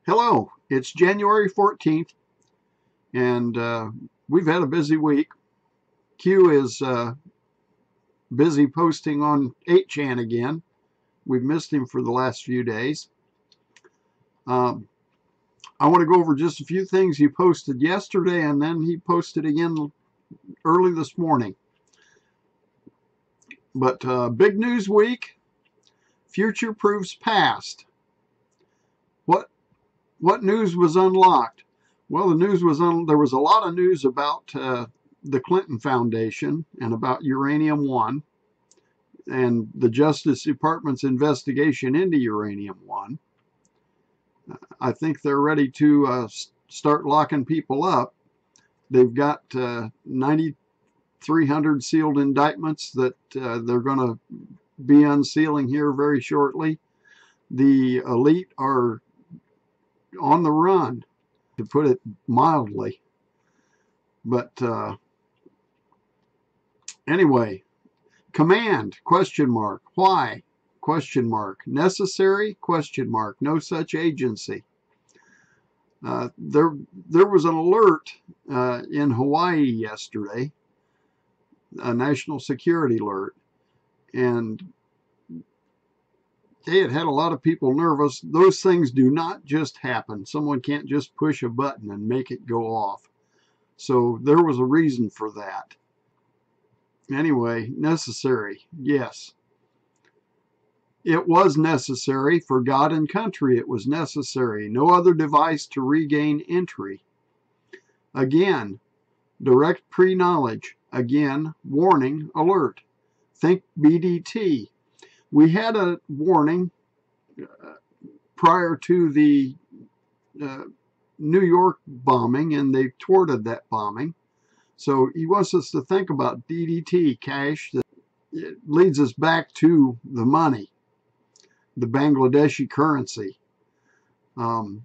Hello, it's January 14th, and we've had a busy week. Q is busy posting on 8chan again. We've missed him for the last few days. I want to go over just a few things he posted yesterday, and then he posted again early this morning. But big news week, future proves past. What news was unlocked? Well, the news was there was a lot of news about the Clinton Foundation and about Uranium One and the Justice Department's investigation into Uranium One. I think they're ready to start locking people up. They've got 9,300 sealed indictments that they're going to be unsealing here very shortly. The elite are on the run, to put it mildly. But anyway, command, question mark, why, question mark, necessary, question mark, no such agency. There was an alert in Hawaii yesterday, a national security alert, and it had a lot of people nervous. Those things do not just happen. Someone can't just push a button and make it go off. So there was a reason for that. Anyway, necessary, yes. It was necessary for God and country. It was necessary. No other device to regain entry. Again, direct pre-knowledge. Again, warning, alert. Think BDT. We had a warning prior to the New York bombing, and they thwarted that bombing. So he wants us to think about DDT, cash, that it leads us back to the money, the Bangladeshi currency. Shall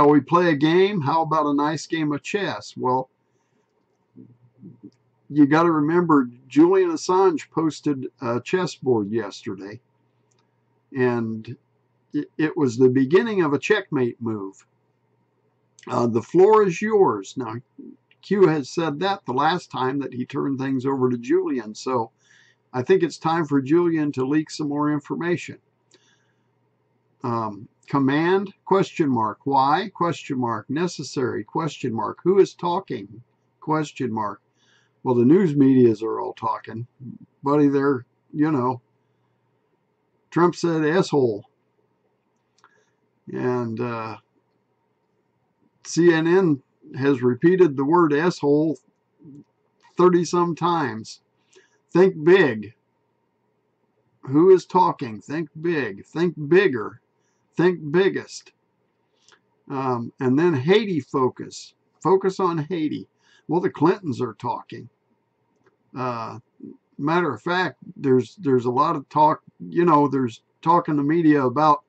we play a game? How about a nice game of chess? Well, you got to remember, Julian Assange posted a chessboard yesterday, and it was the beginning of a checkmate move. The floor is yours. Now, Q has said that the last time that he turned things over to Julian, so I think it's time for Julian to leak some more information. Command, question mark, why, question mark, necessary, question mark, who is talking, question mark. Well, the news medias are all talking. Buddy, they're, Trump said asshole. And CNN has repeated the word asshole 30-some times. Think big. Who is talking? Think big. Think bigger. Think biggest. And then Haiti focus. Focus on Haiti. Well, the Clintons are talking. Matter of fact, there's a lot of talk, there's talk in the media about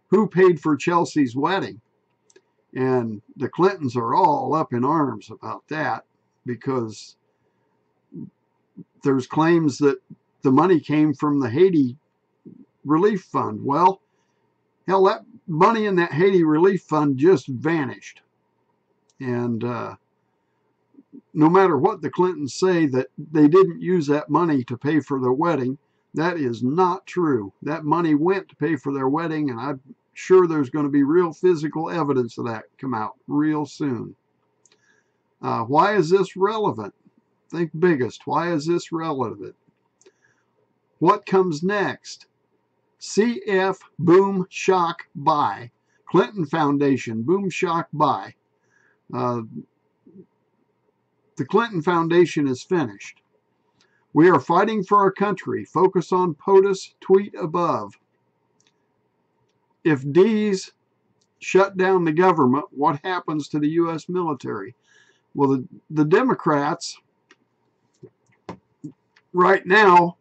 who paid for Chelsea's wedding. And the Clintons are all up in arms about that because there's claims that the money came from the Haiti Relief Fund. Well, hell, that money in that Haiti Relief Fund just vanished. And no matter what the Clintons say that they didn't use that money to pay for their wedding, that is not true. That money went to pay for their wedding, and I'm sure there's going to be real physical evidence of that come out real soon. Why is this relevant? Think biggest. Why is this relevant? What comes next? CF boom shock buy. Clinton Foundation boom shock buy. The Clinton Foundation is finished. We are fighting for our country. Focus on POTUS, tweet above. If D's shut down the government, what happens to the U.S. military? Well, the Democrats right now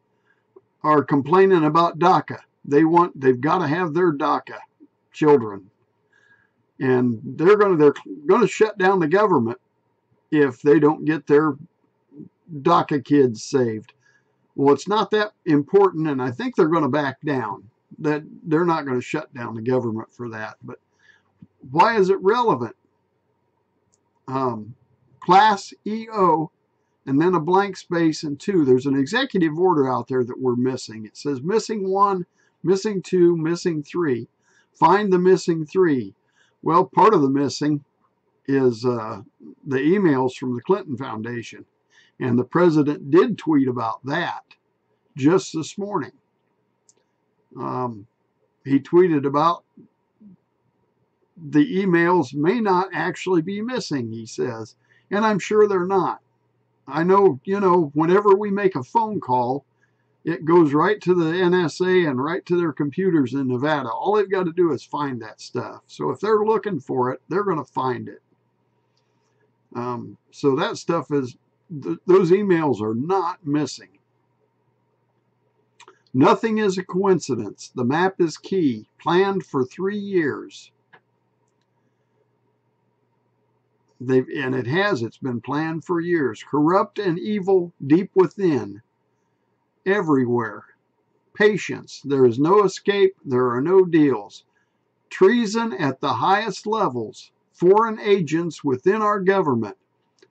are complaining about DACA. They've got to have their DACA children, and they're going to shut down the government if they don't get their DACA kids saved. Well, it's not that important, and I think they're going to back down. That they're not going to shut down the government for that. But Why is it relevant? Class EO, and then a blank space and 2. There's an executive order out there that we're missing. It says missing 1, missing 2, missing 3. Find the missing 3. Well, part of the missing is the emails from the Clinton Foundation. And the president did tweet about that just this morning. He tweeted about the emails may not actually be missing, he says. And I'm sure they're not. I know, whenever we make a phone call, it goes right to the NSA and right to their computers in Nevada. All they've got to do is find that stuff. So if they're looking for it, they're going to find it. So that stuff is, those emails are not missing. Nothing is a coincidence. The map is key. Planned for 3 years. It's been planned for years. Corrupt and evil deep within. Everywhere. Patience. There is no escape. There are no deals. Treason at the highest levels. Foreign agents within our government.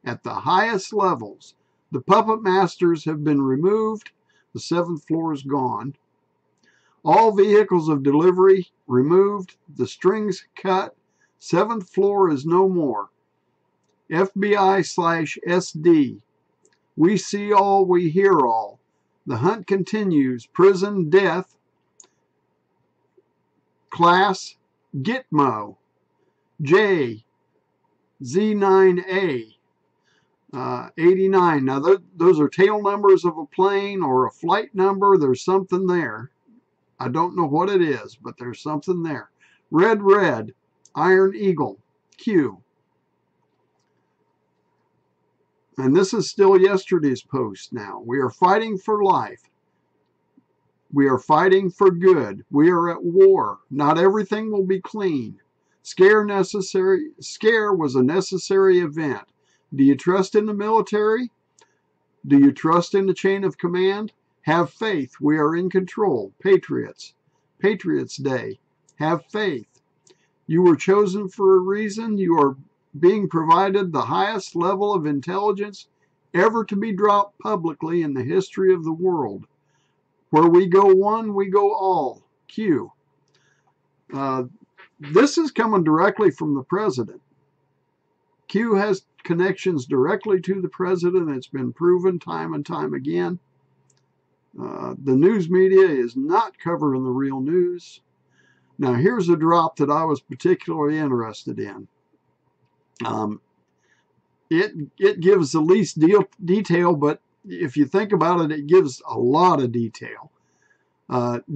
At the highest levels. The puppet masters have been removed. The 7th floor is gone. All vehicles of delivery removed. The strings cut. 7th floor is no more. FBI/SD. We see all, we hear all. The hunt continues. Prison, death. Class, Gitmo. J, Z9A. 89. Now, those are tail numbers of a plane or a flight number. There's something there. I don't know what it is, but there's something there. Red, Iron Eagle, Q. And this is still yesterday's post now. We are fighting for life. We are fighting for good. We are at war. Not everything will be clean. Scare was a necessary event. Do you trust in the military? Do you trust in the chain of command? Have faith. We are in control. Patriots. Patriots Day. Have faith. You were chosen for a reason. You are being provided the highest level of intelligence ever to be dropped publicly in the history of the world. Where we go one, we go all. Q. This is coming directly from the president. Q has connections directly to the president. It's been proven time and time again. The news media is not covering the real news. Now, here's a drop that I was particularly interested in. It gives the least detail, but if you think about it, it gives a lot of detail.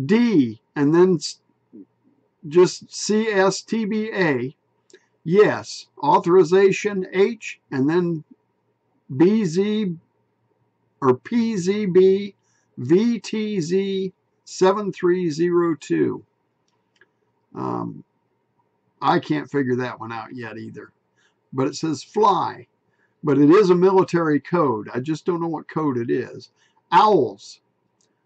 D, and then just CSTBA. Yes. Authorization H, and then BZ or PZB VTZ 7302. I can't figure that one out yet either. But it says fly. But it is a military code. I just don't know what code it is. Owls.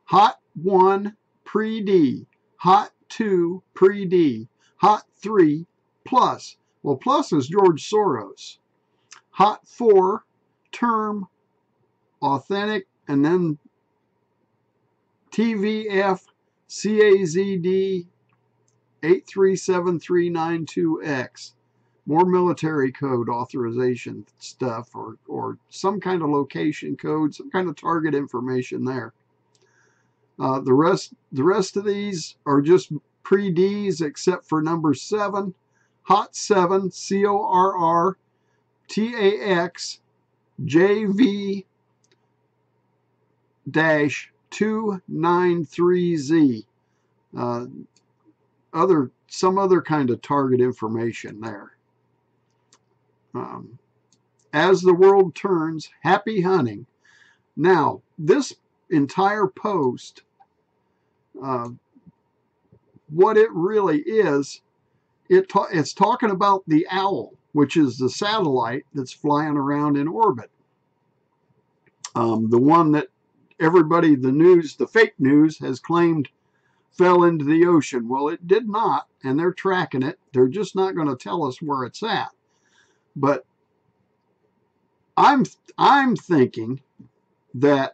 Hot 1 pre-D. Hot 2 pre-D. Hot 3 plus. Well, plus is George Soros. Hot 4 term authentic, and then TVF CAZD 837392X. More military code authorization stuff, or some kind of location code, some kind of target information there. The rest of these are just pre-Ds except for number 7, Hot 7, CORR, TAX, JV-293Z. Some other kind of target information there. As the world turns, happy hunting. Now, this entire post, what it really is, it's talking about the owl, which is the satellite that's flying around in orbit. The one that everybody, the fake news has claimed fell into the ocean. Well, it did not, and they're tracking it. They're just not going to tell us where it's at. But I'm thinking that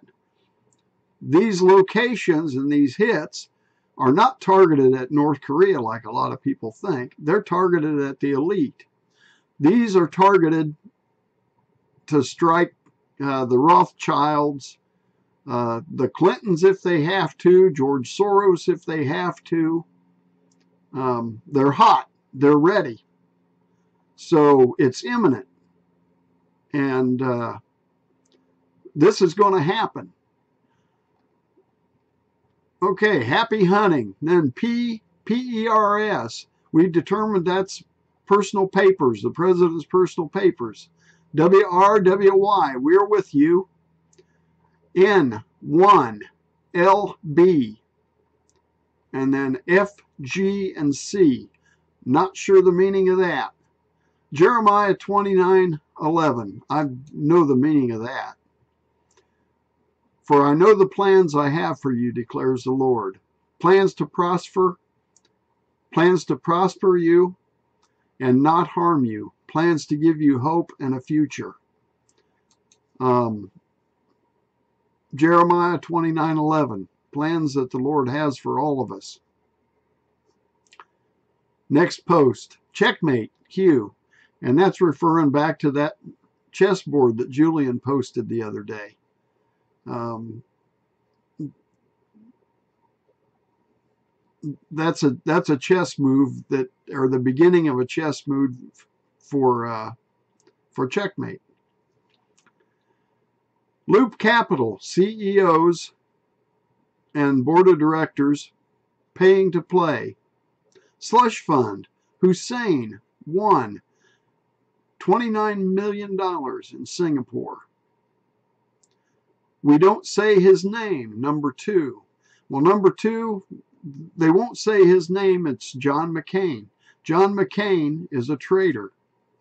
these locations and these hits are not targeted at North Korea like a lot of people think. They're targeted at the elite. These are targeted to strike the Rothschilds, the Clintons if they have to, George Soros if they have to. They're hot. They're ready. So it's imminent. And this is going to happen. Okay, happy hunting. Then PERS. We've determined that's personal papers, the president's personal papers. WRWY, we're with you. N1LB. And then F, G, and C. Not sure the meaning of that. Jeremiah 29:11. I know the meaning of that. For I know the plans I have for you, declares the Lord. Plans to prosper you and not harm you. Plans to give you hope and a future. Jeremiah 29:11. Plans that the Lord has for all of us. Next post. Checkmate, Q. And that's referring back to that chessboard that Julian posted the other day. That's a chess move that, or the beginning of a chess move for checkmate. Loop Capital, CEOs and board of directors paying to play. Slush Fund, Hussein won $29 million in Singapore. We don't say his name, number 2. Well, number 2, they won't say his name. It's John McCain. John McCain is a traitor,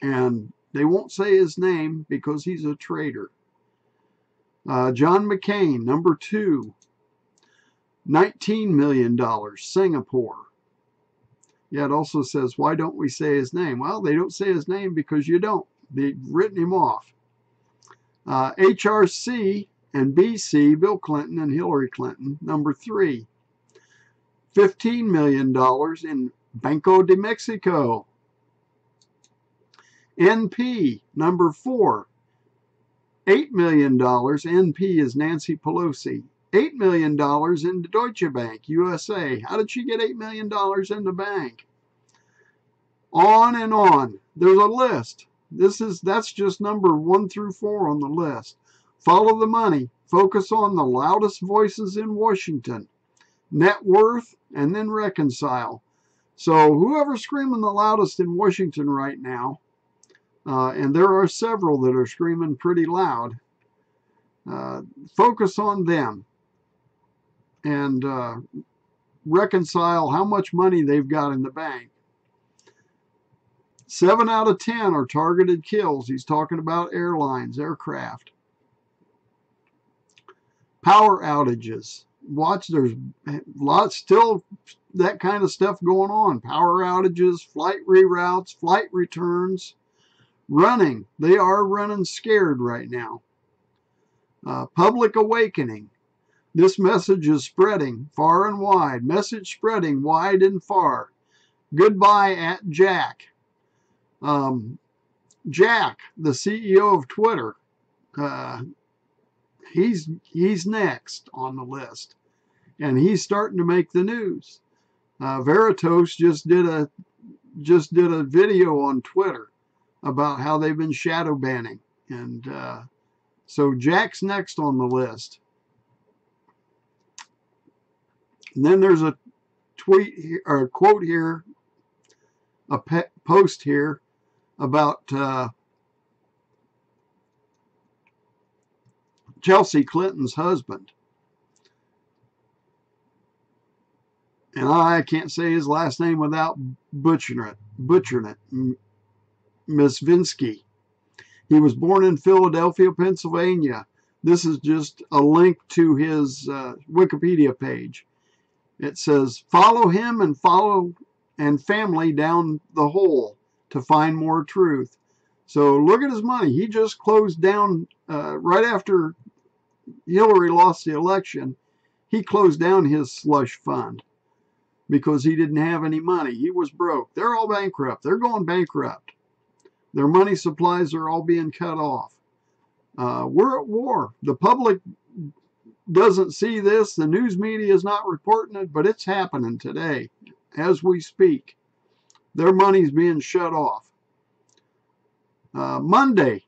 and they won't say his name because he's a traitor. John McCain, number 2, $19 million, Singapore. Yeah, it also says, why don't we say his name? Well, they don't say his name because you don't. They've written him off. HRC and BC, Bill Clinton and Hillary Clinton, number 3. $15 million in Banco de Mexico. NP, number 4. $8 million. NP is Nancy Pelosi. $8 million into Deutsche Bank, USA. How did she get $8 million in the bank? On and on. There's a list. That's just number 1 through 4 on the list. Follow the money. Focus on the loudest voices in Washington. Net worth, and then reconcile. So whoever's screaming the loudest in Washington right now, and there are several that are screaming pretty loud, focus on them and reconcile how much money they've got in the bank. 7 out of 10 are targeted kills. He's talking about airlines, aircraft. Power outages. Watch, there's lots still that kind of stuff going on. Power outages, flight reroutes, flight returns, running. They are running scared right now. Public awakening. This message is spreading far and wide. Message spreading wide and far. Goodbye at Jack. Jack, the CEO of Twitter, he's next on the list, and he's starting to make the news. Veritas just did a video on Twitter about how they've been shadow banning, and so Jack's next on the list. And then there's a tweet here, or a quote here, a post here about Chelsea Clinton's husband. And I can't say his last name without butchering it. Misvinsky. He was born in Philadelphia, Pennsylvania. This is just a link to his Wikipedia page. It says, follow him and family down the hole to find more truth. So look at his money. He just closed down right after Hillary lost the election. He closed down his slush fund because he didn't have any money. He was broke. They're all bankrupt. They're going bankrupt. Their money supplies are all being cut off. We're at war. The public doesn't see this. The news media is not reporting it, but it's happening today as we speak. Their money's being shut off. Monday,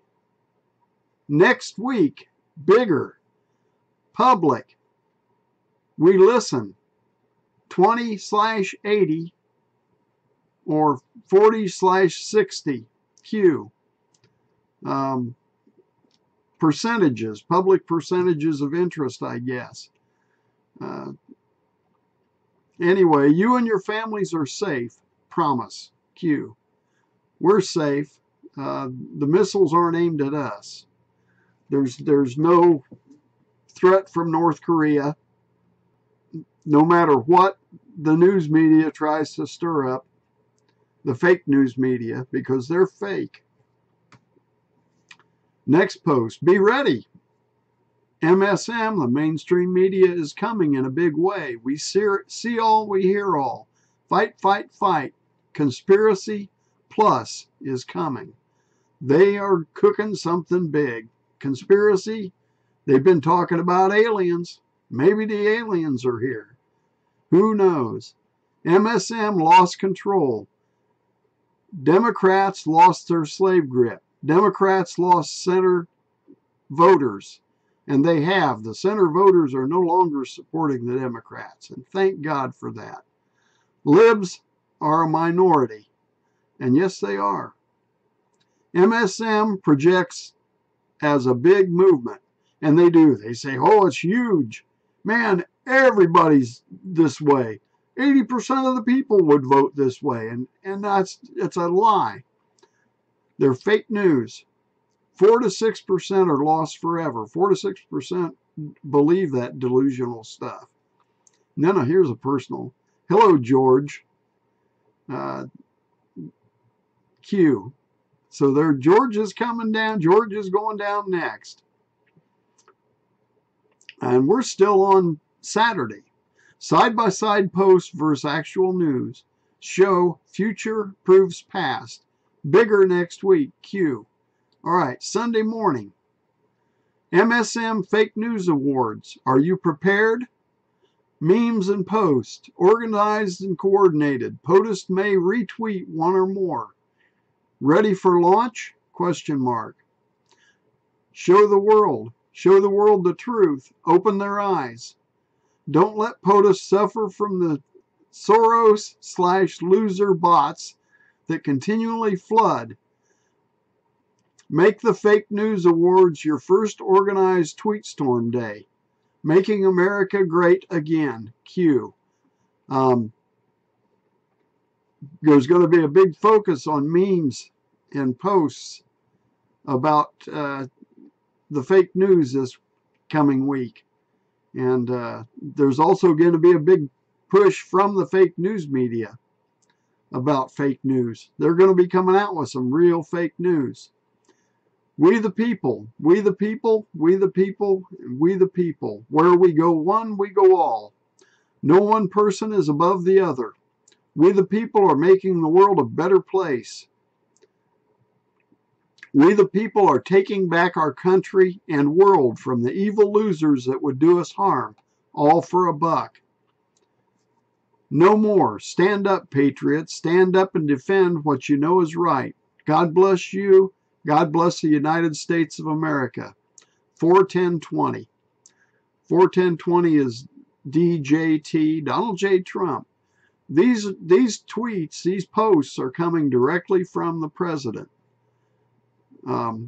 next week, bigger, public, we listen, 20/80 or 40/60 Q. Percentages, public percentages of interest, I guess. Anyway, you and your families are safe. Promise. Q. We're safe. The missiles aren't aimed at us. There's no threat from North Korea. No matter what the news media tries to stir up, the fake news media, because they're fake. Next post, be ready. MSM, the mainstream media, is coming in a big way. We see all, we hear all. Fight, fight, fight. Conspiracy Plus is coming. They are cooking something big. Conspiracy, they've been talking about aliens. Maybe the aliens are here. Who knows? MSM lost control. Democrats lost their slave grip. Democrats lost center voters. And they have. The center voters are no longer supporting the Democrats. And thank God for that. Libs are a minority. And yes, they are. MSM projects as a big movement. And they do. They say, oh, it's huge. Man, everybody's this way. 80% of the people would vote this way. And it's a lie. They're fake news. 4 to 6% are lost forever. 4 to 6% believe that delusional stuff. And then here's a personal. Hello, George. Q. So George is coming down. George is going down next. And we're still on Saturday. Side-by-side post versus actual news. Show future proves past. Bigger next week. Q. All right, Sunday morning. MSM Fake News Awards. Are you prepared? Memes and posts. Organized and coordinated. POTUS may retweet one or more. Ready for launch? Question mark. Show the world. Show the world the truth. Open their eyes. Don't let POTUS suffer from the Soros/loser bots that continually flood. Make the Fake News Awards your first organized tweet storm day. Making America Great Again. Q. There's going to be a big focus on memes and posts about the fake news this coming week. And there's also going to be a big push from the fake news media about fake news. They're going to be coming out with some real fake news. We the people, we the people, we the people, we the people. Where we go one, we go all. No one person is above the other. We the people are making the world a better place. We the people are taking back our country and world from the evil losers that would do us harm, all for a buck. No more. Stand up, patriots. Stand up and defend what you know is right. God bless you. God bless the United States of America. 41020. 41020 is DJT, Donald J. Trump. These tweets, these posts are coming directly from the president.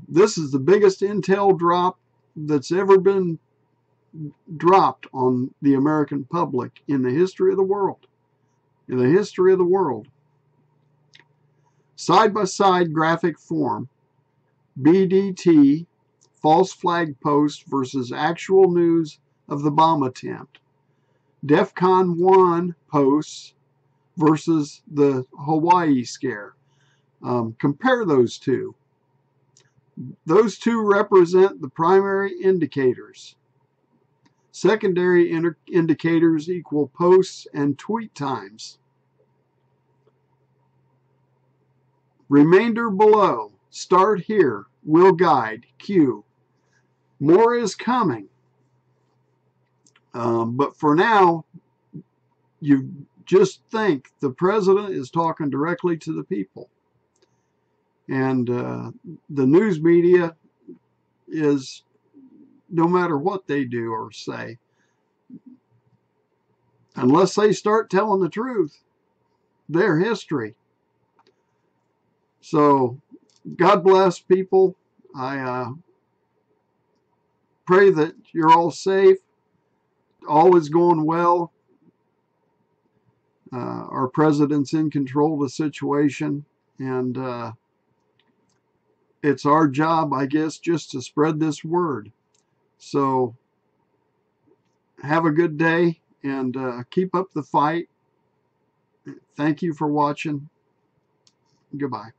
This is the biggest intel drop that's ever been dropped on the American public in the history of the world. In the history of the world. Side-by-side graphic form. BDT, false flag post versus actual news of the bomb attempt. DEFCON 1 posts versus the Hawaii scare. Compare those two. Those two represent the primary indicators. Secondary indicators equal posts and tweet times. Remainder below. Start here. Will guide. Q. More is coming. But for now, you just think the president is talking directly to the people. And the news media is, no matter what they do or say, unless they start telling the truth, they're history. So God bless, people. I pray that you're all safe, all is going well. Our president's in control of the situation, and it's our job, I guess, just to spread this word. So have a good day, and keep up the fight. Thank you for watching. Goodbye.